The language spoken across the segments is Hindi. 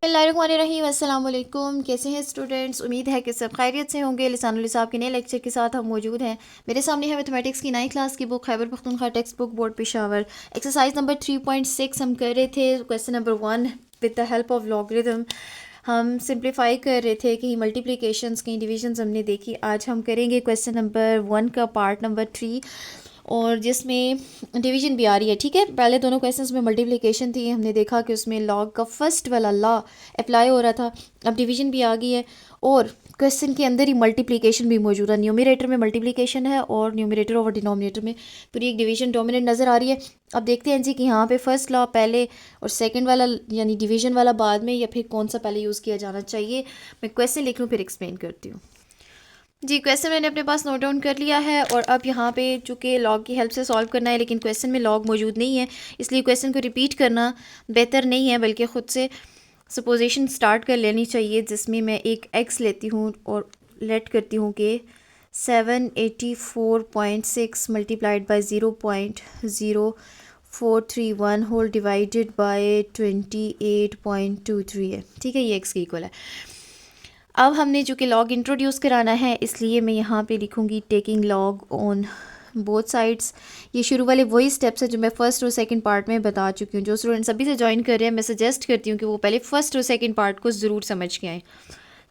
बिस्मिल्लाहिर्रहमानिर्रहीम। अस्सलाम वालेकुम। कैसे हैं स्टूडेंट्स? उम्मीद है कि सब खैरियत से होंगे। लिसानुल हिसाब के नए लेक्चर के साथ हम मौजूद हैं। मेरे सामने है मैथमेटिक्स की 9th क्लास की book Khyber Pakhtunkhwa text book board Peshawar. Exercise number 3.6 हम कर रहे थे। Question number 1 with the help of logarithm हम सिंप्लीफाई कर रहे थे कि मल्टीप्लिकेशंस कहीं डिविजन्स हमने देखी। आज हम करेंगे क्वेश्चन नंबर 1 का पार्ट नंबर 3 और जिसमें डिवीजन भी आ रही है। ठीक है, पहले दोनों क्वेश्चंस में मल्टीप्लिकेशन थी, हमने देखा कि उसमें लॉग का फर्स्ट वाला लॉ अप्लाई हो रहा था। अब डिवीजन भी आ गई है और क्वेश्चन के अंदर ही मल्टीप्लिकेशन भी मौजूद है। न्यूमरेटर में मल्टीप्लिकेशन है और न्यूमरेटर ओवर डिनोमिनेटर में पूरी एक डिवीजन डोमिनेट नज़र आ रही है। अब देखते हैं जी कि यहाँ पे फर्स्ट लॉ पहले और सेकंड वाला यानी डिवीजन वाला बाद में, या फिर कौन सा पहले यूज़ किया जाना चाहिए। मैं क्वेश्चन लिख लूँ फिर एक्सप्लेन करती हूँ। जी, क्वेश्चन मैंने अपने पास नोट डाउन कर लिया है और अब यहाँ पे चूँकि लॉग की हेल्प से सॉल्व करना है, लेकिन क्वेश्चन में लॉग मौजूद नहीं है, इसलिए क्वेश्चन को रिपीट करना बेहतर नहीं है, बल्कि ख़ुद से सपोजिशन स्टार्ट कर लेनी चाहिए, जिसमें मैं एक एक्स लेती हूँ और लेट करती हूँ कि 784.6 multiplied by 0.0431 whole divided by 28.23 है। ठीक है, ये एक्स की इक्वल है। अब हमने चूँकि लॉग इंट्रोड्यूस कराना है, इसलिए मैं यहाँ पे लिखूँगी taking log on both sides. ये शुरू वाले वही स्टेप्स हैं जो मैं फ़र्स्ट और सेकंड पार्ट में बता चुकी हूँ। जो स्टूडेंट्स अभी से ज्वाइन कर रहे हैं, मैं सजेस्ट करती हूँ कि वो पहले फ़र्स्ट और सेकंड पार्ट को ज़रूर समझ के आएँ।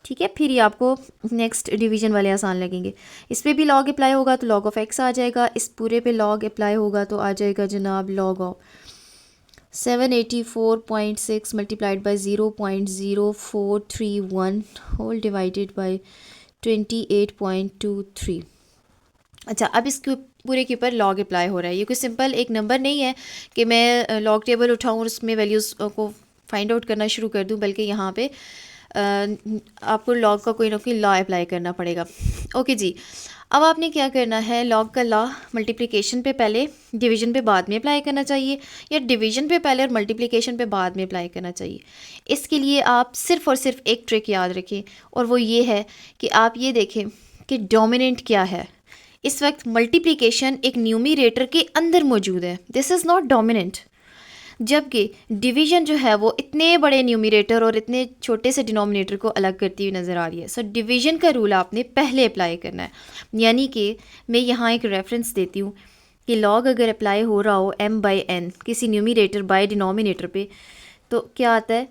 ठीक है, फिर ये आपको नेक्स्ट डिवीजन वाले आसान लगेंगे। इस पर भी लॉग अप्लाई होगा तो लॉग ऑफ एक्स आ जाएगा, इस पूरे पे लॉग अप्लाई होगा तो आ जाएगा जनाब log of 784.6 multiplied by 0.0431 whole divided by 28.23। अच्छा, अब इसके पूरे के ऊपर लॉग अप्लाई हो रहा है। ये कोई सिंपल एक नंबर नहीं है कि मैं लॉग टेबल उठाऊँ और उसमें वैल्यूज़ को फाइंड आउट करना शुरू कर दूँ, बल्कि यहाँ पे आपको लॉग का कोई ना कोई लॉ अप्लाई करना पड़ेगा। ओके जी, अब आपने क्या करना है, लॉग का लॉ मल्टीप्लिकेशन पे पहले, डिवीजन पे बाद में अप्लाई करना चाहिए, या डिवीजन पे पहले और मल्टीप्लिकेशन पे बाद में अप्लाई करना चाहिए। इसके लिए आप सिर्फ़ और सिर्फ एक ट्रिक याद रखें, और वो ये है कि आप ये देखें कि डोमिनेंट क्या है। इस वक्त मल्टीप्लिकेशन एक न्यूमरेटर के अंदर मौजूद है, दिस इज़ नॉट डोमिनेंट, जबकि डिवीजन जो है वो इतने बड़े न्यूमरेटर और इतने छोटे से डिनोमिनेटर को अलग करती हुई नज़र आ रही है। सो डिवीजन का रूल आपने पहले अप्लाई करना है। यानी कि मैं यहाँ एक रेफरेंस देती हूँ कि लॉग अगर अप्लाई हो रहा हो m बाई n किसी न्यूमरेटर बाय डिनोमिनेटर पे, तो क्या आता है,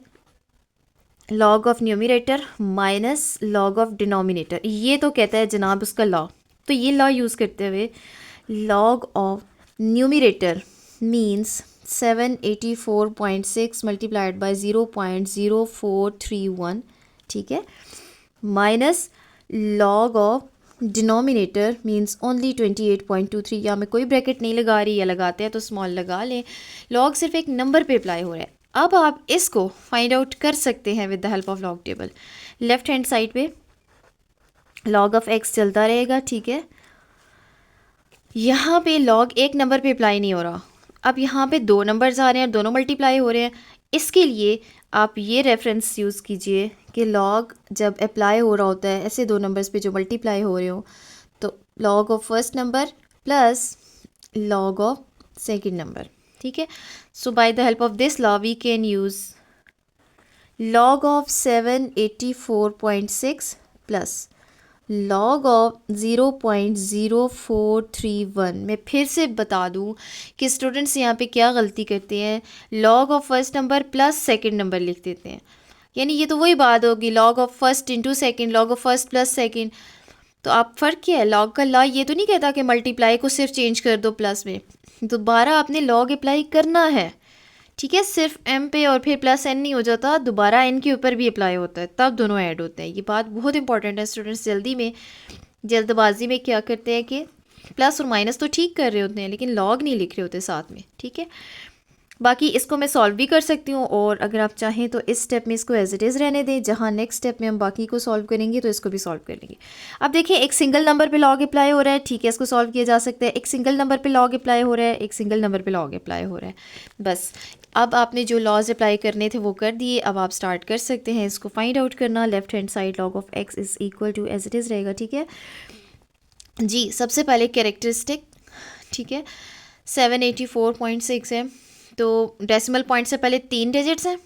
log of numerator minus log of denominator. ये तो कहता है जनाब उसका लॉ। तो ये लॉ यूज़ करते हुए log of numerator means 784.6 multiplied by 0.0431, ठीक है, minus log of denominator means only 28.23। या मैं कोई ब्रैकेट नहीं लगा रही, या लगाते हैं तो स्मॉल लगा लें। लॉग सिर्फ एक नंबर पे अप्लाई हो रहा है। अब आप इसको फाइंड आउट कर सकते हैं with the help of log table. Left hand side पे लॉग ऑफ एक्स चलता रहेगा, ठीक है। यहाँ पे लॉग एक नंबर पे अप्लाई नहीं हो रहा, अब यहाँ पे दो नंबर्स आ रहे हैं, दोनों मल्टीप्लाई हो रहे हैं। इसके लिए आप ये रेफरेंस यूज़ कीजिए कि लॉग जब अप्लाई हो रहा होता है ऐसे दो नंबर्स पे जो मल्टीप्लाई हो रहे हो, तो log of first number plus log of second number, ठीक है। So by the help of this law we can use log of 784.6 plus log of 0.0431। मैं फिर से बता दूं कि स्टूडेंट्स यहाँ पे क्या गलती करते हैं, log of first number plus second number लिख देते हैं। यानी ये तो वही बात होगी, log of first into second, log of first plus second. तो आप फ़र्क क्या है, लॉग का लॉ ये तो नहीं कहता कि मल्टीप्लाई को सिर्फ चेंज कर दो प्लस में, दोबारा आपने लॉग अप्लाई करना है, ठीक है। सिर्फ m पे और फिर प्लस n नहीं हो जाता, दोबारा n के ऊपर भी अप्लाई होता है, तब दोनों ऐड होते हैं। ये बात बहुत इंपॉर्टेंट है। स्टूडेंट्स जल्दबाजी में क्या करते हैं कि प्लस और माइनस तो ठीक कर रहे होते हैं, लेकिन लॉग नहीं लिख रहे होते साथ में, ठीक है। बाकी इसको मैं सॉल्व भी कर सकती हूँ, और अगर आप चाहें तो इस स्टेप में इसको एज इट इज़ रहने दें, जहाँ नेक्स्ट स्टेप में हम बाकी को सॉल्व करेंगे तो इसको भी सॉल्व कर लेंगे। अब देखिए, एक सिंगल नंबर पे लॉग अप्लाई हो रहा है, ठीक है, इसको सॉल्व किया जा सकता है। एक सिंगल नंबर पे लॉग अप्लाई हो रहा है, एक सिंगल नंबर पे लॉग अप्लाई हो रहा है। बस अब आपने जो लॉज अप्लाई करने थे वो कर दिए। अब आप स्टार्ट कर सकते हैं इसको फाइंड आउट करना। Left hand side log of x is equal to as it is रहेगा, ठीक है जी। सबसे पहले कैरेक्टरिस्टिक, ठीक है, 784.6 है, तो डेसिमल पॉइंट से पहले 3 डिजिट्स हैं,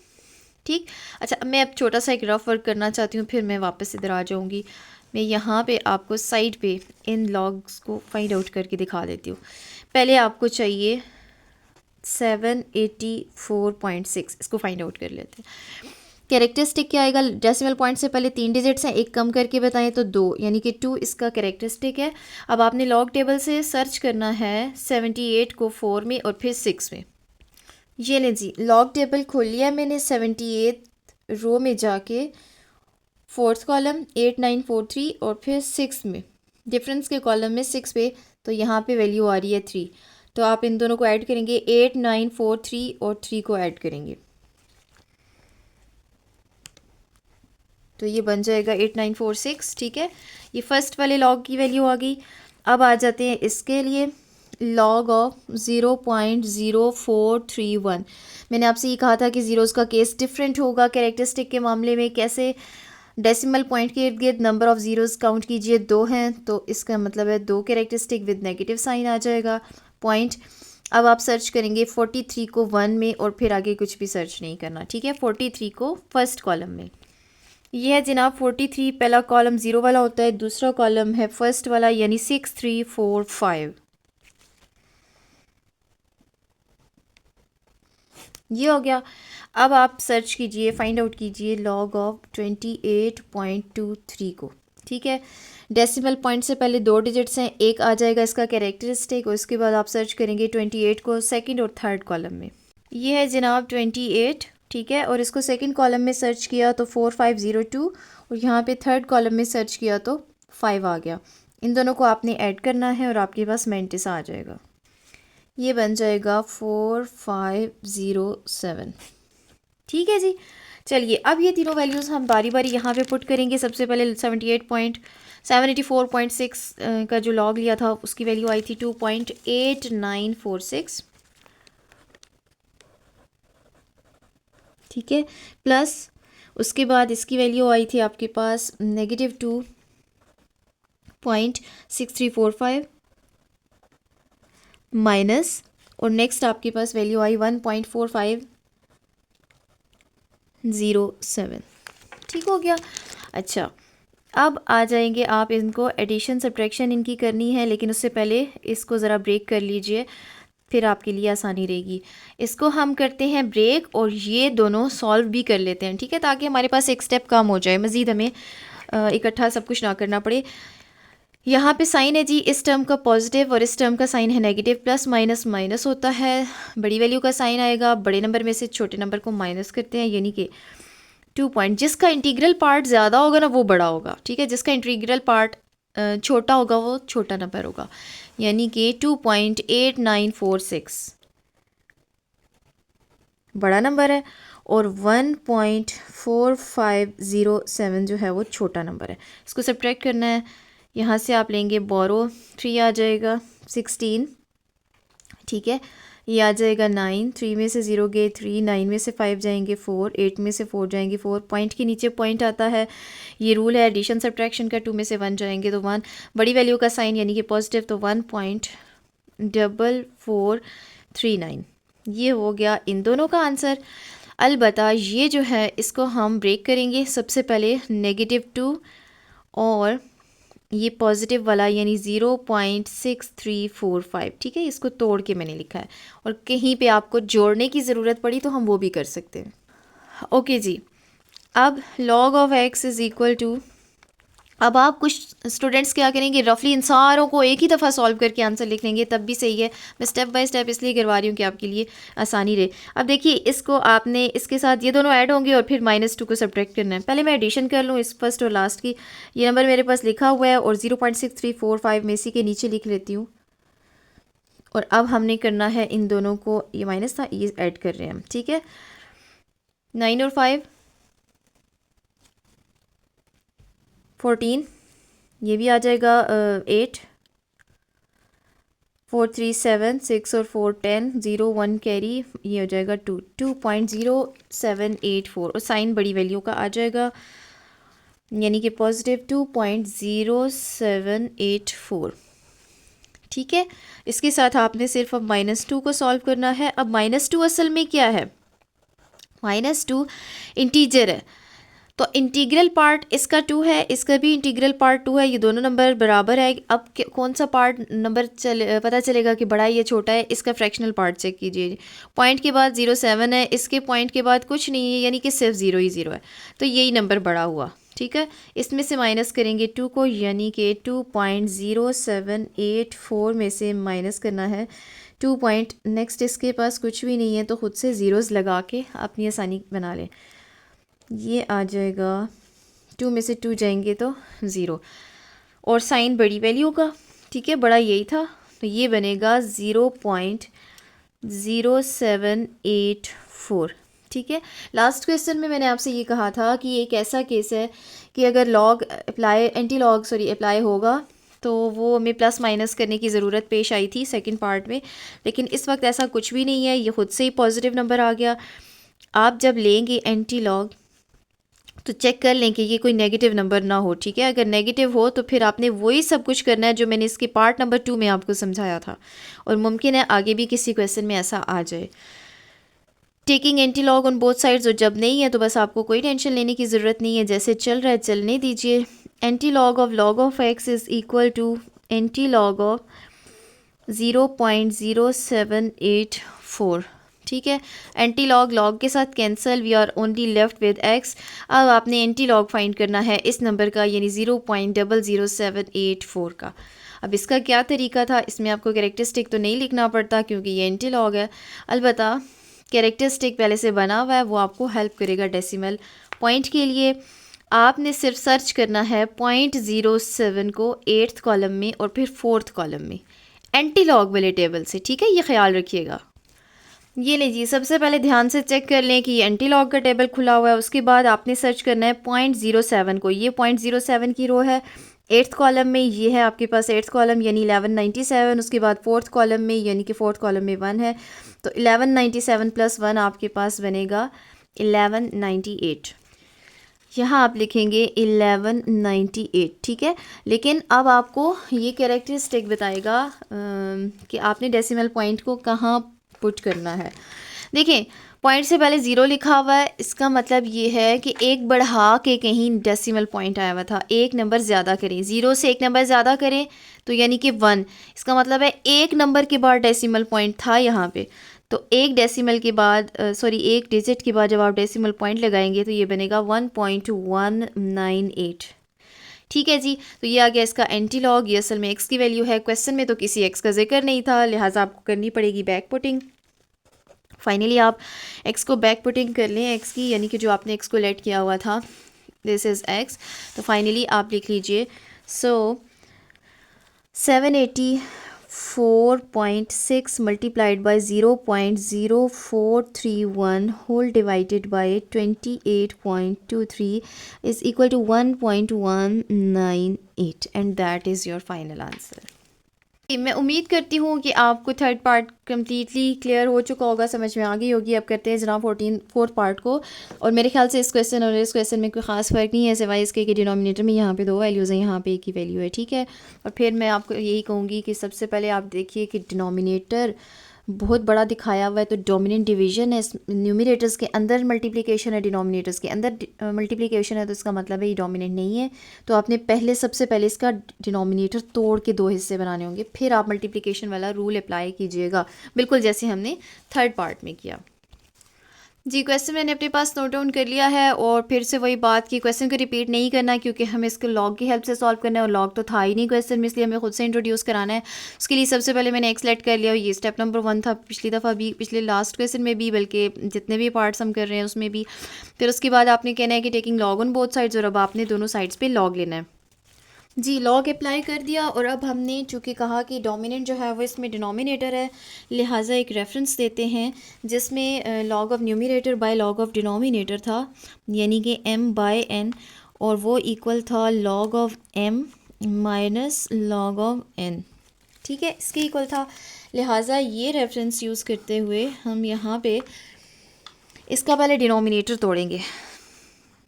ठीक। अच्छा, अब मैं अब छोटा सा एक रफ वर्क करना चाहती हूँ, फिर मैं वापस इधर आ जाऊँगी। मैं यहाँ पे आपको साइड पे इन लॉग्स को फाइंड आउट करके दिखा देती हूँ। पहले आपको चाहिए 784.6, इसको फाइंड आउट कर लेते हैं। कैरेक्टरिस्टिक क्या आएगा? डेसिमल पॉइंट से पहले 3 डिजिट्स हैं, एक कम करके बताएं तो 2, यानी कि 2 इसका कैरेक्टरिस्टिक है। अब आपने लॉग टेबल से सर्च करना है 78 को 4 में और फिर 6 में। ये लें जी, लॉग टेबल खोल लिया मैंने। 78 रो में जाके फोर्थ कॉलम 8943 और फिर 6 में, डिफरेंस के कॉलम में 6 पे, तो यहाँ पे वैल्यू आ रही है 3। तो आप इन दोनों को ऐड करेंगे, 8943 और 3 को ऐड करेंगे तो ये बन जाएगा 8946। ठीक है, ये फर्स्ट वाले लॉग की वैल्यू आ गई। अब आ जाते हैं इसके लिए, लॉग ऑफ 0.0431। मैंने आपसे ये कहा था कि ज़ीरोज़ का केस डिफरेंट होगा कैरेक्टरिस्टिक के मामले में। कैसे? डेसिमल पॉइंट के इर्द गिर्द नंबर ऑफ़ ज़ीरोज़ काउंट कीजिए, 2 हैं, तो इसका मतलब है 2 कैरेक्टरिस्टिक विद नेगेटिव साइन आ जाएगा पॉइंट। अब आप सर्च करेंगे 43 को 1 में और फिर आगे कुछ भी सर्च नहीं करना। ठीक है, 43 को फर्स्ट कॉलम में। ये है जनाब 43, पहला कॉलम 0 वाला होता है, दूसरा कॉलम है फर्स्ट वाला, यानी 6345। ये हो गया। अब आप सर्च कीजिए, फाइंड आउट कीजिए लॉग ऑफ 28.23 को। ठीक है, डेसिमल पॉइंट से पहले 2 डिजिट्स हैं, एक आ जाएगा इसका कैरेक्टरिस्टिक, और उसके बाद आप सर्च करेंगे 28 को सेकंड और थर्ड कॉलम में। ये है जनाब 28। ठीक है, और इसको सेकंड कॉलम में सर्च किया तो 4502, और यहाँ पे थर्ड कॉलम में सर्च किया तो 5 आ गया। इन दोनों को आपने ऐड करना है और आपके पास मेंटिस आ जाएगा। ये बन जाएगा 4507। ठीक है जी, चलिए अब ये तीनों वैल्यूज़ हम बारी बारी यहाँ पे पुट करेंगे। सबसे पहले 784.6 का जो लॉग लिया था उसकी वैल्यू आई थी 2.8946। ठीक है, प्लस उसके बाद इसकी वैल्यू आई थी आपके पास -2.6345 माइनस, और नेक्स्ट आपके पास वैल्यू आई 1.4507। ठीक हो गया। अच्छा, अब आ जाएंगे आप, इनको एडिशन सब्ट्रैक्शन इनकी करनी है, लेकिन उससे पहले इसको ज़रा ब्रेक कर लीजिए, फिर आपके लिए आसानी रहेगी। इसको हम करते हैं ब्रेक और ये दोनों सॉल्व भी कर लेते हैं। ठीक है, ताकि हमारे पास एक स्टेप कम हो जाए, मज़ीद हमें इकट्ठा सब कुछ ना करना पड़े। यहाँ पे साइन है जी, इस टर्म का पॉजिटिव और इस टर्म का साइन है नेगेटिव, प्लस माइनस माइनस होता है। बड़ी वैल्यू का साइन आएगा, बड़े नंबर में से छोटे नंबर को माइनस करते हैं, यानी कि 2 पॉइंट। जिसका इंटीग्रल पार्ट ज़्यादा होगा ना वो बड़ा होगा। ठीक है, जिसका इंटीग्रल पार्ट छोटा होगा वो छोटा नंबर होगा, यानी कि 2.8946 बड़ा नंबर है और 1.4507 जो है वो छोटा नंबर है। इसको सब्ट्रैक्ट करना है, यहाँ से आप लेंगे बोरो, 3 आ जाएगा 16। ठीक है, ये आ जाएगा 9, 3 में से 0 गए 3, 9 में से 5 जाएंगे 4, 8 में से 4 जाएंगे 4, पॉइंट के नीचे पॉइंट आता है, ये रूल है एडिशन सब्ट्रैक्शन का। 2 में से 1 जाएंगे तो 1, बड़ी वैल्यू का साइन यानी कि पॉजिटिव, तो 1.4439। ये हो गया इन दोनों का आंसर। अलबत्ता ये जो है इसको हम ब्रेक करेंगे। सबसे पहले -2 और ये पॉजिटिव वाला यानी 0.6345। ठीक है, इसको तोड़ के मैंने लिखा है, और कहीं पे आपको जोड़ने की ज़रूरत पड़ी तो हम वो भी कर सकते हैं। ओके जी, अब log of x is equal to, अब आप कुछ स्टूडेंट्स क्या करेंगे, रफली इन सारों को एक ही दफ़ा सॉल्व करके आंसर लिख लेंगे, तब भी सही है। मैं स्टेप बाय स्टेप इसलिए करवा रही हूँ कि आपके लिए आसानी रहे। अब देखिए, इसको आपने इसके साथ ये दोनों ऐड होंगे और फिर -2 को सब्ट्रैक्ट करना है। पहले मैं एडिशन कर लूँ इस फर्स्ट और लास्ट की। ये नंबर मेरे पास लिखा हुआ है और 0.6345 में इसी के नीचे लिख लेती हूँ। और अब हमने करना है इन दोनों को, ये माइनस था ये ऐड कर रहे हैं हम। ठीक है, 9 और 5 14, ये भी आ जाएगा 8, 4 3 7, 6 और 4 10, 0 1 कैरी, ये हो जाएगा 2.0784, और साइन बड़ी वैल्यू का आ जाएगा यानी कि पॉजिटिव 2.0784। ठीक है, इसके साथ आपने सिर्फ अब -2 को सॉल्व करना है। अब -2 असल में क्या है? -2 इंटीजर है, तो इंटीग्रल पार्ट इसका 2 है, इसका भी इंटीग्रल पार्ट 2 है, ये दोनों नंबर बराबर है। अब कौन सा पार्ट नंबर पता चलेगा कि बड़ा है या छोटा है, इसका फ्रैक्शनल पार्ट चेक कीजिए। पॉइंट के बाद 0.7 है, इसके पॉइंट के बाद कुछ नहीं है, यानी कि सिर्फ 0 ही 0 है, तो यही नंबर बड़ा हुआ। ठीक है, इसमें से माइनस करेंगे 2 को, यानी कि 2.0784 में से माइनस करना है 2 पॉइंट, नेक्स्ट इसके पास कुछ भी नहीं है तो ख़ुद से ज़ीरोज़ लगा के अपनी आसानी बना लें। ये आ जाएगा 2 में से 2 जाएंगे तो 0, और साइन बड़ी वैल्यू का, ठीक है, बड़ा यही था, तो ये बनेगा 0.0784। ठीक है, लास्ट क्वेश्चन में मैंने आपसे ये कहा था कि एक ऐसा केस है कि अगर लॉग अप्लाई अप्लाई होगा तो वो हमें प्लस माइनस करने की ज़रूरत पेश आई थी सेकंड पार्ट में, लेकिन इस वक्त ऐसा कुछ भी नहीं है, ये ख़ुद से ही पॉजिटिव नंबर आ गया। आप जब लेंगे एंटी लॉग तो चेक कर लें कि ये कोई नेगेटिव नंबर ना हो। ठीक है, अगर नेगेटिव हो तो फिर आपने वही सब कुछ करना है जो मैंने इसके पार्ट नंबर 2 में आपको समझाया था, और मुमकिन है आगे भी किसी क्वेश्चन में ऐसा आ जाए। Taking anti log on both sides, और जब नहीं है तो बस आपको कोई टेंशन लेने की ज़रूरत नहीं है, जैसे चल रहा है चलने दीजिए। Anti log of x is equal to anti log of 0.0784। ठीक है, एंटी लॉग लॉग के साथ cancel, we are only left with x। अब आपने एंटी लॉग फाइंड करना है इस नंबर का, यानी 0.00784 का। अब इसका क्या तरीका था, इसमें आपको कैरेक्टरिस्टिक तो नहीं लिखना पड़ता क्योंकि ये एंटी लॉग है, अलबत्ता कैरेक्टरिस्टिक पहले से बना हुआ है, वो आपको हेल्प करेगा डेसिमल पॉइंट के लिए। आपने सिर्फ सर्च करना है 0.07 को 8th कॉलम में और फिर 4th कॉलम में एंटी लॉग वाले टेबल से। ठीक है, ये ख्याल रखिएगा। ये लीजिए, सबसे पहले ध्यान से चेक कर लें कि एंटी लॉग का टेबल खुला हुआ है, उसके बाद आपने सर्च करना है 0.07 को, ये 0.07 की रो है 8th कॉलम में, ये है आपके पास 8th कॉलम यानी 1197, उसके बाद 4th कॉलम में यानी कि 4th कॉलम में 1 है, तो 1197 प्लस 1 आपके पास बनेगा 1198। यहाँ आप लिखेंगे 1198। ठीक है, लेकिन अब आपको ये कैरेक्टरिस्टिक बताएगा कि आपने डेसिमल पॉइंट को कहाँ पुट करना है। देखिए, पॉइंट से पहले 0 लिखा हुआ है, इसका मतलब ये है कि एक बढ़ा के कहीं डेसिमल पॉइंट आया हुआ था, एक नंबर ज़्यादा करें, 0 से एक नंबर ज़्यादा करें तो यानी कि 1, इसका मतलब है एक नंबर के बाद डेसिमल पॉइंट था यहाँ पे, तो एक डेसिमल के बाद एक डिजिट के बाद जब आप डेसिमल पॉइंट लगाएंगे तो ये बनेगा 1.198। ठीक है जी, तो ये आ गया इसका एंटी लॉग। ये असल में एक्स की वैल्यू है, क्वेश्चन में तो किसी एक्स का जिक्र नहीं था, लिहाजा आपको करनी पड़ेगी बैक पुटिंग। फाइनली आप एक्स को बैक पुटिंग कर लें, एक्स की, यानी कि जो आपने एक्स को लेट किया हुआ था, दिस इज़ एक्स, तो फाइनली आप लिख लीजिए 784.6 multiplied by 0.0431 whole divided by 28.23 is equal to 1.198 and that is your final answer. मैं उम्मीद करती हूँ कि आपको थर्ड पार्ट कम्प्लीटली क्लियर हो चुका होगा, समझ में आ गई होगी। अब करते हैं जनाब 4th पार्ट को, और मेरे ख्याल से इस क्वेश्चन और इस क्वेश्चन में कोई ख़ास फ़र्क नहीं है सिवाय इसके कि डिनोमिनेटर में यहाँ पे 2 वैल्यूज़ हैं, यहाँ पे एक ही वैल्यू है। ठीक है, और फिर मैं आपको यही कहूँगी कि सबसे पहले आप देखिए कि डिनोमिनेटर बहुत बड़ा दिखाया हुआ है, तो डोमिनेंट डिवीजन है, न्यूमरेटर्स के अंदर मल्टीप्लिकेशन है, डिनोमिनेटर्स के अंदर मल्टीप्लिकेशन है, तो इसका मतलब है ये डोमिनेंट नहीं है। तो आपने सबसे पहले इसका डिनोमिनेटर तोड़ के 2 हिस्से बनाने होंगे, फिर आप मल्टीप्लिकेशन वाला रूल अप्लाई कीजिएगा, बिल्कुल जैसे हमने थर्ड पार्ट में किया। जी, क्वेश्चन मैंने अपने पास नोट डाउन कर लिया है, और फिर से वही बात कि क्वेश्चन को रिपीट नहीं करना क्योंकि हमें इसको लॉग की हेल्प से सॉल्व करना है, और लॉग तो था ही नहीं क्वेश्चन में, इसलिए हमें खुद से इंट्रोड्यूस कराना है। उसके लिए सबसे पहले मैंने एक्स लेट कर लिया, ये स्टेप नंबर 1 था, पिछली दफ़ा भी, पिछले लास्ट क्वेश्चन में भी, बल्कि जितने भी पार्ट्स हम कर रहे हैं उसमें भी। फिर उसके बाद आपने कहना है कि taking log on both sides, और अब आपने दोनों साइड्स पर लॉग लेना है। जी, लॉग अप्लाई कर दिया, और अब हमने चूँकि कहा कि डोमिनेंट जो है वो इसमें डिनोमिनेटर है, लिहाजा एक रेफरेंस देते हैं जिसमें log of numerator by log of denominator था, यानी कि m बाय n, और वो इक्वल था log of m minus log of n। ठीक है, इसके इक्वल था, लिहाजा ये रेफरेंस यूज़ करते हुए हम यहाँ पे इसका पहले डिनोमिनेटर तोड़ेंगे।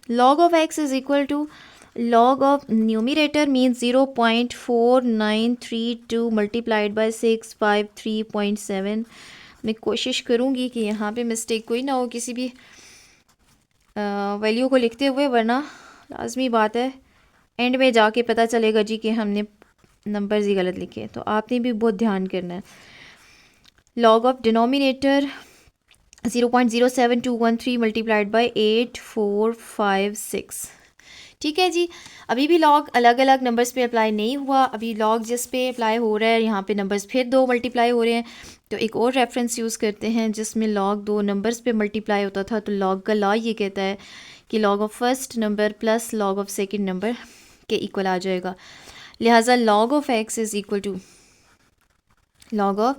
Log of x is equal to log of numerator means 0.4932 multiplied by 653.7। मैं कोशिश करूँगी कि यहाँ पे मिस्टेक कोई ना हो किसी भी वैल्यू को लिखते हुए, वरना लाजमी बात है एंड में जाके पता चलेगा जी कि हमने नंबर्स ही गलत लिखे। तो आपने भी बहुत ध्यान करना है। Log of denominator 0.07213 multiplied by 8456। ठीक है जी। अभी भी लॉग अलग अलग नंबर्स पे अप्लाई नहीं हुआ, अभी लॉग जिस पे अप्लाई हो रहा है यहाँ पे नंबर्स फिर दो मल्टीप्लाई हो रहे हैं। तो एक और रेफरेंस यूज़ करते हैं जिसमें लॉग दो नंबर्स पे मल्टीप्लाई होता था। तो लॉग का लॉ ये कहता है कि log of first number plus log of second number के इक्वल आ जाएगा। लिहाजा log of x is equal to log of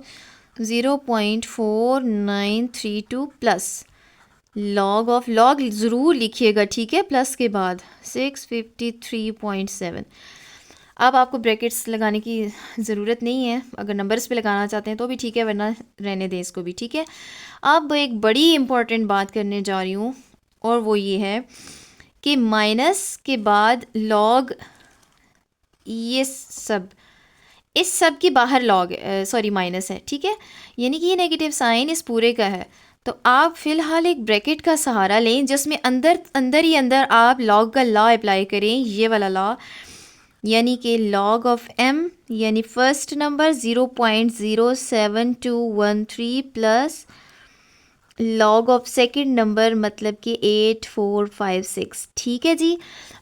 0.4932 plus log of, log ज़रूर लिखिएगा ठीक है, प्लस के बाद 653.7। अब आपको ब्रैकेट्स लगाने की ज़रूरत नहीं है, अगर नंबर्स पे लगाना चाहते हैं तो भी ठीक है, वरना रहने दें इसको भी, ठीक है। अब एक बड़ी इम्पॉर्टेंट बात करने जा रही हूँ और वो ये है कि माइनस के बाद log, ये सब, इस सब के बाहर लॉग सॉरी माइनस है, ठीक है, यानी कि ये नेगेटिव साइन इस पूरे का है। तो आप फ़िलहाल एक ब्रैकेट का सहारा लें जिसमें अंदर अंदर ही अंदर आप लॉग का लॉ अप्लाई करें, ये वाला लॉ, यानी कि लॉग ऑफ m यानी first number 0.07213 plus log of second number मतलब कि 8456। ठीक है जी।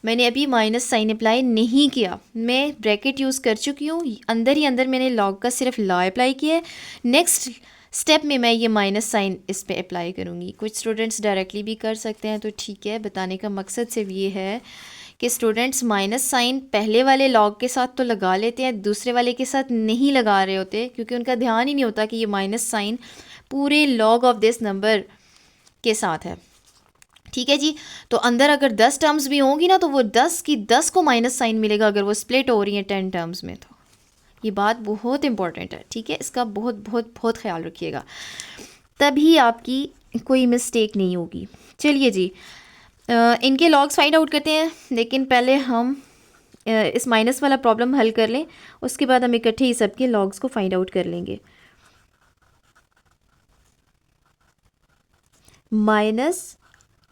मैंने अभी माइनस साइन अप्लाई नहीं किया, मैं ब्रैकेट यूज़ कर चुकी हूँ, अंदर ही अंदर मैंने लॉग का सिर्फ लॉ अप्लाई किया है। नेक्स्ट स्टेप में मैं ये माइनस साइन इस पे अप्लाई करूँगी। कुछ स्टूडेंट्स डायरेक्टली भी कर सकते हैं, तो ठीक है, बताने का मकसद सिर्फ ये है कि स्टूडेंट्स माइनस साइन पहले वाले लॉग के साथ तो लगा लेते हैं, दूसरे वाले के साथ नहीं लगा रहे होते, क्योंकि उनका ध्यान ही नहीं होता कि ये माइनस साइन पूरे लॉग ऑफ दिस नंबर के साथ है। ठीक है जी। तो अंदर अगर 10 टर्म्स भी होंगी ना, तो वो 10 की 10 को माइनस साइन मिलेगा अगर वो स्प्लिट हो रही हैं 10 टर्म्स में। तो ये बात बहुत इंपॉर्टेंट है, ठीक है, इसका बहुत बहुत बहुत ख्याल रखिएगा, तभी आपकी कोई मिस्टेक नहीं होगी। चलिए जी, इनके लॉग्स फाइंड आउट करते हैं, लेकिन पहले हम इस माइनस वाला प्रॉब्लम हल कर लें, उसके बाद हम इकट्ठे ही सबके लॉग्स को फाइंड आउट कर लेंगे। Minus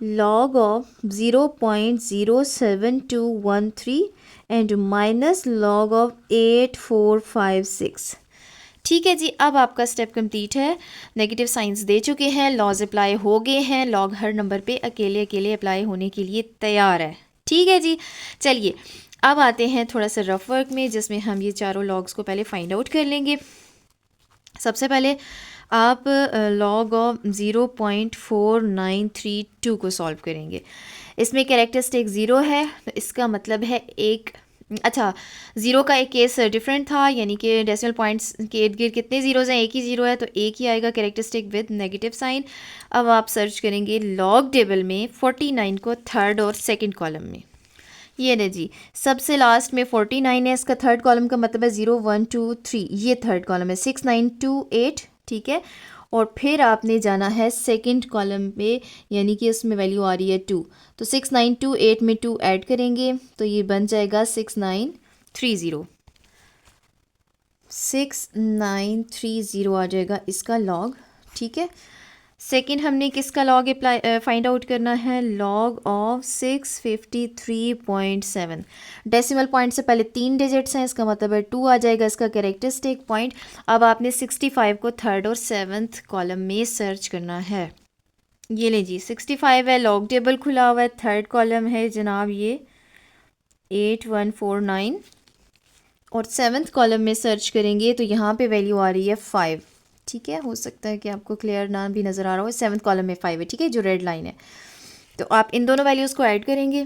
log of 0.07213 and minus log of 8456। ठीक है जी। अब आपका स्टेप कंप्लीट है, नेगेटिव साइंस दे चुके हैं, लॉज अप्लाई हो गए हैं, लॉग हर नंबर पे अकेले अकेले अप्लाई होने के लिए तैयार है। ठीक है जी। चलिए अब आते हैं थोड़ा सा रफ वर्क में, जिसमें हम ये चारों लॉग्स को पहले फाइंड आउट कर लेंगे। सबसे पहले आप लॉग ऑफ 0.4932 को सॉल्व करेंगे। इसमें कैरेक्टरिस्टिक ज़ीरो है, तो इसका मतलब है एक, अच्छा, ज़ीरो का एक केस डिफरेंट था, यानी कि डेसिमल पॉइंट्स के इर्द गिर्द कितने ज़ीरोज़ हैं, एक ही ज़ीरो है, तो एक ही आएगा कैरेक्टरिस्टिक विद नेगेटिव साइन। अब आप सर्च करेंगे लॉग टेबल में 49 को थर्ड और सेकंड कॉलम में, ये ने जी, सबसे लास्ट में 49 है, इसका थर्ड कॉलम का मतलब है 0 1 2 3, ये थर्ड कॉलम है 6 9 2 8, ठीक है। और फिर आपने जाना है सेकंड कॉलम पे, यानी कि उसमें वैल्यू आ रही है 2, तो 6 9 2 8 में 2 ऐड करेंगे तो ये बन जाएगा 6930, 6930 आ जाएगा इसका लॉग। ठीक है। सेकंड हमने किसका लॉग अप्लाई फाइंड आउट करना है, लॉग ऑफ 653.7। डेसिमल पॉइंट से पहले 3 डिजिट्स हैं, इसका मतलब है 2 आ जाएगा इसका कैरेक्टरिस्टिक पॉइंट। अब आपने 65 को थर्ड और सेवन्थ कॉलम में सर्च करना है। ये ले जी, 65 है, लॉग टेबल खुला हुआ है, थर्ड कॉलम है जनाब ये 8149, और सेवन्थ कॉलम में सर्च करेंगे तो यहाँ पे वैल्यू आ रही है 5। ठीक है, हो सकता है कि आपको क्लियर ना भी नज़र आ रहा हो, सेवन्थ कॉलम में 5 है, ठीक है, जो रेड लाइन है। तो आप इन दोनों वैल्यूज़ को ऐड करेंगे,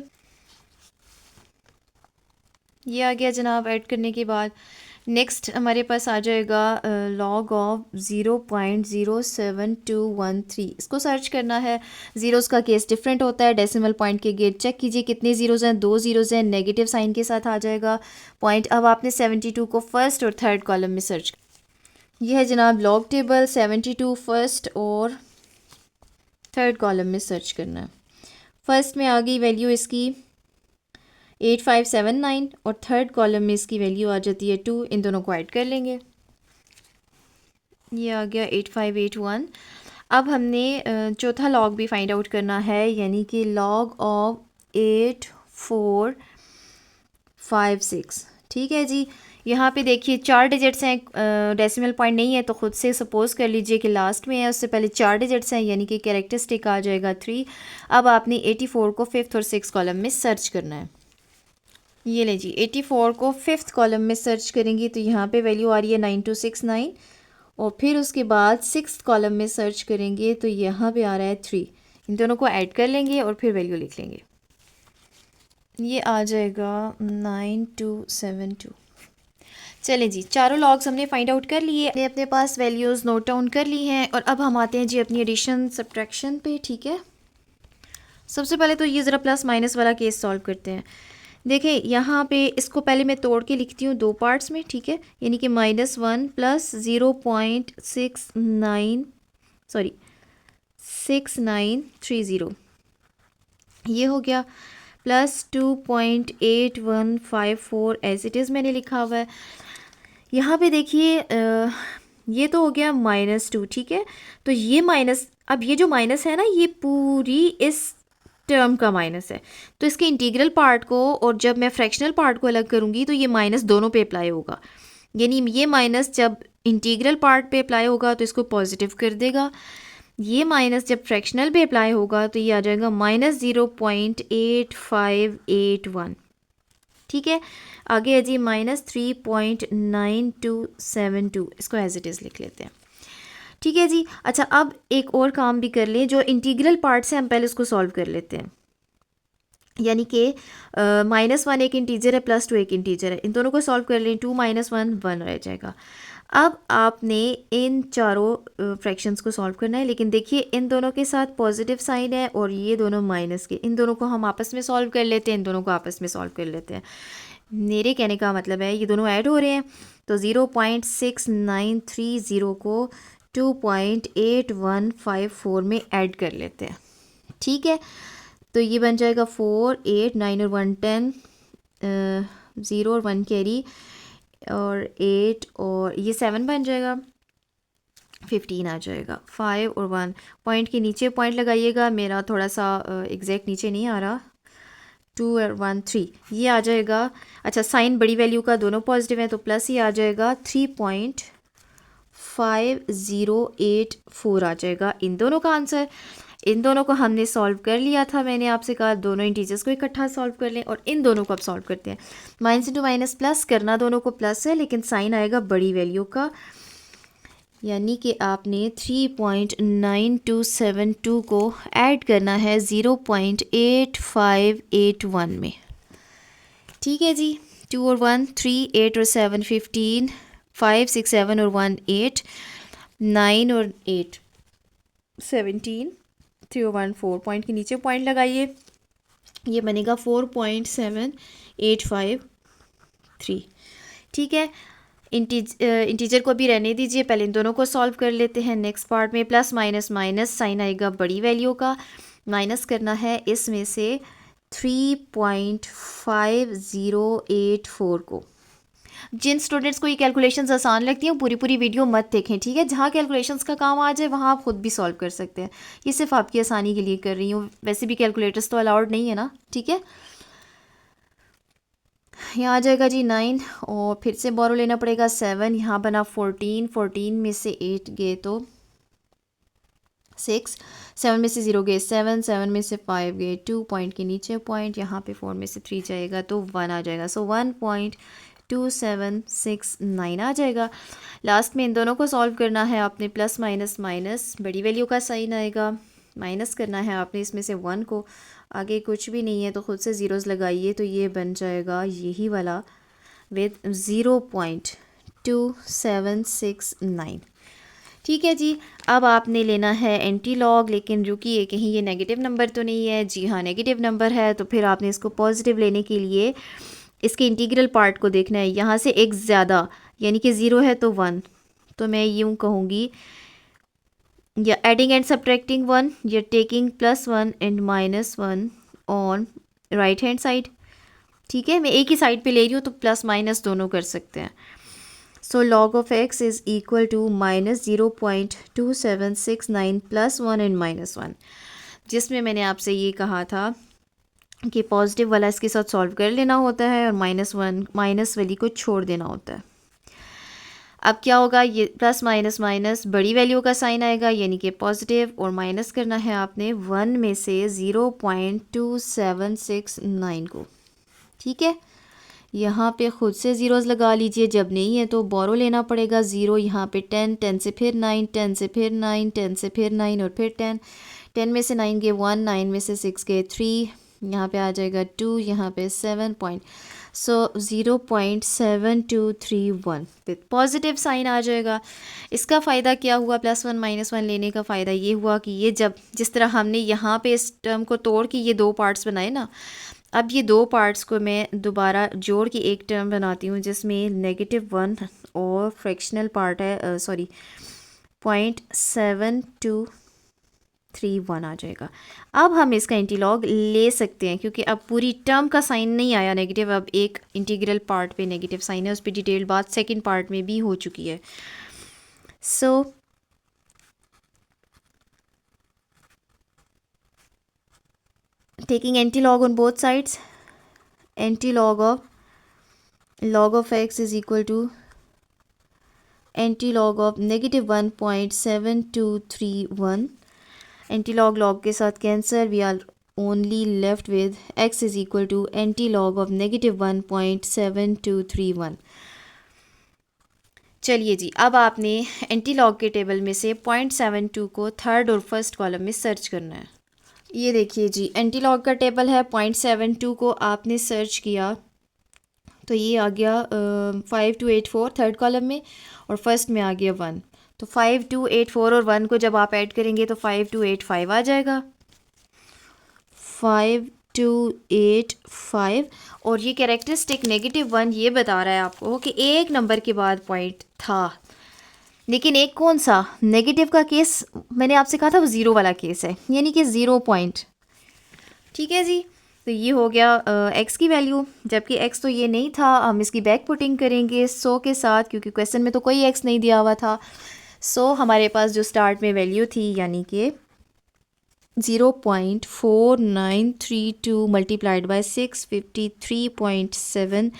ये आ गया जनाब। ऐड करने के बाद नेक्स्ट हमारे पास आ जाएगा लॉग ऑफ 0.07213, इसको सर्च करना है। ज़ीरोज़ का केस डिफरेंट होता है, डेसिमल पॉइंट के गेट चेक कीजिए कितने ज़ीरोज़ हैं, 2 ज़ीरोज़ हैं, नेगेटिव साइन के साथ आ जाएगा पॉइंट। अब आपने 72 को फर्स्ट और थर्ड कॉलम में सर्च, यह है जनाब लॉग टेबल, 72 फर्स्ट और थर्ड कॉलम में सर्च करना है। फर्स्ट में आ गई वैल्यू इसकी 8579 और थर्ड कॉलम में इसकी वैल्यू आ जाती है 2, इन दोनों को ऐड कर लेंगे, ये आ गया 8581। अब हमने चौथा लॉग भी फाइंड आउट करना है, यानी कि लॉग ऑफ 8 4 5 6। ठीक है जी, यहाँ पे देखिए 4 डिजिट्स हैं, डेसिमल पॉइंट नहीं है तो ख़ुद से सपोज कर लीजिए कि लास्ट में है, उससे पहले 4 डिजिट्स हैं, यानी कि कैरेक्टरिस्टिक आ जाएगा 3। अब आपने 84 को 5th और 6th कॉलम में सर्च करना है। ये ले जी, 84 को 5th कॉलम में सर्च करेंगी तो यहाँ पे वैल्यू आ रही है 9269, और फिर उसके बाद 6th कॉलम में सर्च करेंगे तो यहाँ पे आ रहा है 3। इन दोनों को ऐड कर लेंगे और फिर वैल्यू लिख लेंगे, ये आ जाएगा 9272। चलें जी, चारों लॉग्स हमने फाइंड आउट कर लिए, हमने अपने पास वैल्यूज़ नोट डाउन कर ली हैं, और अब हम आते हैं जी अपनी एडिशन सब्ट्रैक्शन पे। ठीक है, सबसे पहले तो ये ज़रा प्लस माइनस वाला केस सॉल्व करते हैं। देखें यहाँ पे इसको पहले मैं तोड़ के लिखती हूँ 2 पार्ट्स में। ठीक है, यानी कि -1 प्लस 6930 ये हो गया, प्लस 2.8154 एज इट इज़ मैंने लिखा हुआ है। यहाँ पे देखिए ये तो हो गया -2। ठीक है, तो ये माइनस, अब ये जो माइनस है ना, ये पूरी इस टर्म का माइनस है, तो इसके इंटीग्रल पार्ट को और जब मैं फ्रैक्शनल पार्ट को अलग करूँगी तो ये माइनस दोनों पे अप्लाई होगा, यानी ये माइनस जब इंटीग्रल पार्ट पे अप्लाई होगा तो इसको पॉजिटिव कर देगा, ये माइनस जब फ्रैक्शनल पे अप्लाई होगा तो ये आ जाएगा -0.8581। ठीक है, आगे है जी -3.9272, इसको एज इट इज़ लिख लेते हैं। ठीक है जी, अच्छा अब एक और काम भी कर लें, जो इंटीग्रल पार्ट से हम पहले उसको सॉल्व कर लेते हैं, यानी कि -1 एक इंटीजर है, +2 एक इंटीजर है, इन दोनों को सॉल्व कर लें, 2 - 1 1 रह जाएगा। अब आपने इन चारों फ्रैक्शंस को सॉल्व करना है, लेकिन देखिए इन दोनों के साथ पॉजिटिव साइन है और ये दोनों माइनस के, इन दोनों को हम आपस में सॉल्व कर लेते हैं, इन दोनों को आपस में सॉल्व कर लेते हैं। मेरे कहने का मतलब है ये दोनों ऐड हो रहे हैं, तो 0.6930 को 2.8154 में ऐड कर लेते हैं। ठीक है, तो ये बन जाएगा 4 8 9 और 1 10, 0 और 1 कैरी, और 8 और ये 7 बन जाएगा, 15 आ जाएगा। 5 और 1 पॉइंट के नीचे पॉइंट लगाइएगा, मेरा थोड़ा सा एग्जैक्ट नीचे नहीं आ रहा, 2 और 1 3 ये आ जाएगा। अच्छा, साइन बड़ी वैल्यू का दोनों पॉजिटिव है तो प्लस ही आ जाएगा, 3.5084 आ जाएगा इन दोनों का आंसर। इन दोनों को हमने सॉल्व कर लिया था, मैंने आपसे कहा दोनों इंटीजर्स को इकट्ठा सॉल्व कर लें, और इन दोनों को अब सॉल्व करते हैं। माइनस इंटू माइनस प्लस करना, दोनों को प्लस है लेकिन साइन आएगा बड़ी वैल्यू का, यानी कि आपने 3.9272 को ऐड करना है 0.8581 में। ठीक है जी, 2 और 1 3, 8 और 7 15, 5 6 7 और 1 8, 9 और 8 17, 3 और 1 4, पॉइंट के नीचे पॉइंट लगाइए, ये बनेगा 4.7853। ठीक है, इंटीजर को भी रहने दीजिए, पहले इन दोनों को सॉल्व कर लेते हैं। नेक्स्ट पार्ट में प्लस माइनस माइनस साइन आएगा बड़ी वैल्यू का, माइनस करना है इसमें से 3.5084 को। जिन स्टूडेंट्स को ये कैलकुलेशंस आसान लगती हैं पूरी पूरी वीडियो मत देखें, ठीक है, जहाँ कैलकुलेशंस का काम आ जाए वहाँ आप खुद भी सॉल्व कर सकते हैं, ये सिर्फ आपकी आसानी के लिए कर रही हूँ, वैसे भी कैलकुलेटर्स तो अलाउड नहीं है ना। ठीक है, यहाँ आ जाएगा जी 9, और फिर से बोरो लेना पड़ेगा 7, यहाँ बना 14, 14 में से 8 गए तो 6, 7 में से 0 गए 7, 7 में से 5 गए 2, पॉइंट के नीचे पॉइंट, यहाँ पे 4 में से 3 जाएगा तो 1 आ जाएगा, सो 1.2769 आ जाएगा। लास्ट में इन दोनों को सॉल्व करना है आपने, प्लस माइनस माइनस बड़ी वैल्यू का साइन आएगा, माइनस करना है आपने इसमें से 1 को, आगे कुछ भी नहीं है तो ख़ुद से ज़ीरोज़ लगाइए, तो ये बन जाएगा यही वाला विद 0.2769। ठीक है जी, अब आपने लेना है एंटी लॉग, लेकिन रुकिए कहीं ये नेगेटिव नंबर तो नहीं है। जी हाँ, नेगेटिव नंबर है, तो फिर आपने इसको पॉजिटिव लेने के लिए इसके इंटीग्रल पार्ट को देखना है, यहाँ से एक ज़्यादा, यानी कि 0 है तो 1, तो मैं यूँ कहूँगी या एडिंग एंड सब्ट्रैक्टिंग 1 या taking +1 and -1 on right hand side. ठीक है, मैं एक ही साइड पे ले रही हूँ तो प्लस माइनस दोनों कर सकते हैं। So log of x is equal to -0.2769 + 1 and -1, जिसमें मैंने आपसे ये कहा था कि पॉजिटिव वाला इसके साथ सॉल्व कर लेना होता है और -1 माइनस वाली को छोड़ देना होता है। अब क्या होगा, ये प्लस माइनस माइनस बड़ी वैल्यू का साइन आएगा यानी कि पॉजिटिव, और माइनस करना है आपने 1 में से 0.2769 को। ठीक है, यहाँ पे ख़ुद से ज़ीरोज़ लगा लीजिए, जब नहीं है तो बोरो लेना पड़ेगा। 0 यहाँ पे 10, 10 से फिर 9, 10 से फिर 9, 10 से फिर 9 और फिर 10, 10 में से 9 गए 1, 9 में से 6 गए 3, यहाँ पे आ जाएगा 2, यहाँ पे 7 point, so 0.7231 with positive sign आ जाएगा। इसका फ़ायदा क्या हुआ, +1 -1 लेने का फ़ायदा ये हुआ कि ये जब जिस तरह हमने यहाँ पे इस टर्म को तोड़ के ये दो पार्ट्स बनाए ना, अब ये दो पार्ट्स को मैं दोबारा जोड़ के एक टर्म बनाती हूँ जिसमें -1 और फ्रैक्शनल पार्ट है, सॉरी 0.7231 आ जाएगा। अब हम इसका इंटीलॉग ले सकते हैं क्योंकि अब पूरी टर्म का साइन नहीं आया नेगेटिव, अब एक इंटीग्रल पार्ट पे नेगेटिव साइन है, उस पर डिटेल बात सेकंड पार्ट में भी हो चुकी है। सो taking anti-log on both sides, anti-log of x is equal to anti-log of -1.7231, anti-log log के साथ cancer, we are only left with x is equal to anti-log of -1.7231। चलिए जी, अब आपने एंटी-लॉग के टेबल में से 0.72 को थर्ड और फर्स्ट कॉलम में सर्च करना है। ये देखिए जी, एंटी-लॉग का टेबल है, 0.72 को आपने सर्च किया तो ये आ गया 5284 थर्ड कॉलम में, और फर्स्ट में आ गया 1, तो 5284 और 1 को जब आप ऐड करेंगे तो 5285 आ जाएगा, 5285। और ये कैरेक्टरिस्टिक -1 ये बता रहा है आपको कि एक नंबर के बाद पॉइंट था, लेकिन एक कौन सा नेगेटिव का केस मैंने आपसे कहा था वो 0 वाला केस है, यानी कि 0 पॉइंट। ठीक है जी, तो ये हो गया x की वैल्यू, जबकि x तो ये नहीं था। हम इसकी बैक पुटिंग करेंगे 100 के साथ, क्योंकि क्वेश्चन में तो कोई x नहीं दिया हुआ था। सो हमारे पास जो स्टार्ट में वैल्यू थी यानी कि 0.4932 multiplied by 653.7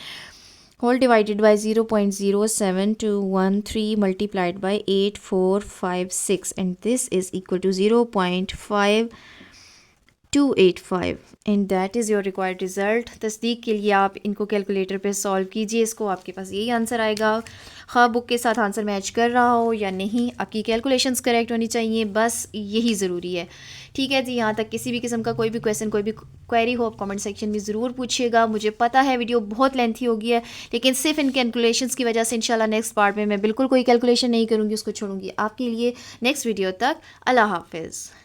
whole divided by 0.07213 multiplied by 8456, and this is equal to 0.5285, and that is your required result. तस्दीक के लिए आप इनको कैलकुलेटर पे सॉल्व कीजिए, इसको आपके पास यही आंसर आएगा। ख़ा बुक के साथ आंसर मैच कर रहा हो या नहीं, आपकी कैलकुलेशंस करेक्ट होनी चाहिए, बस यही ज़रूरी है। ठीक है जी, यहाँ तक किसी भी किस्म का कोई भी क्वेश्चन, कोई भी क्वेरी हो आप कमेंट सेक्शन में ज़रूर पूछिएगा। मुझे पता है वीडियो बहुत लेंथी हो गई है, लेकिन सिर्फ इन कैलकुलेशंस की वजह से इंशाल्लाह नेक्स्ट पार्ट में मैं बिल्कुल कोई कैलकुलेशन नहीं करूँगी, उसको छोड़ूंगी आपके लिए नेक्स्ट वीडियो तक। अल्लाह हाफिज़।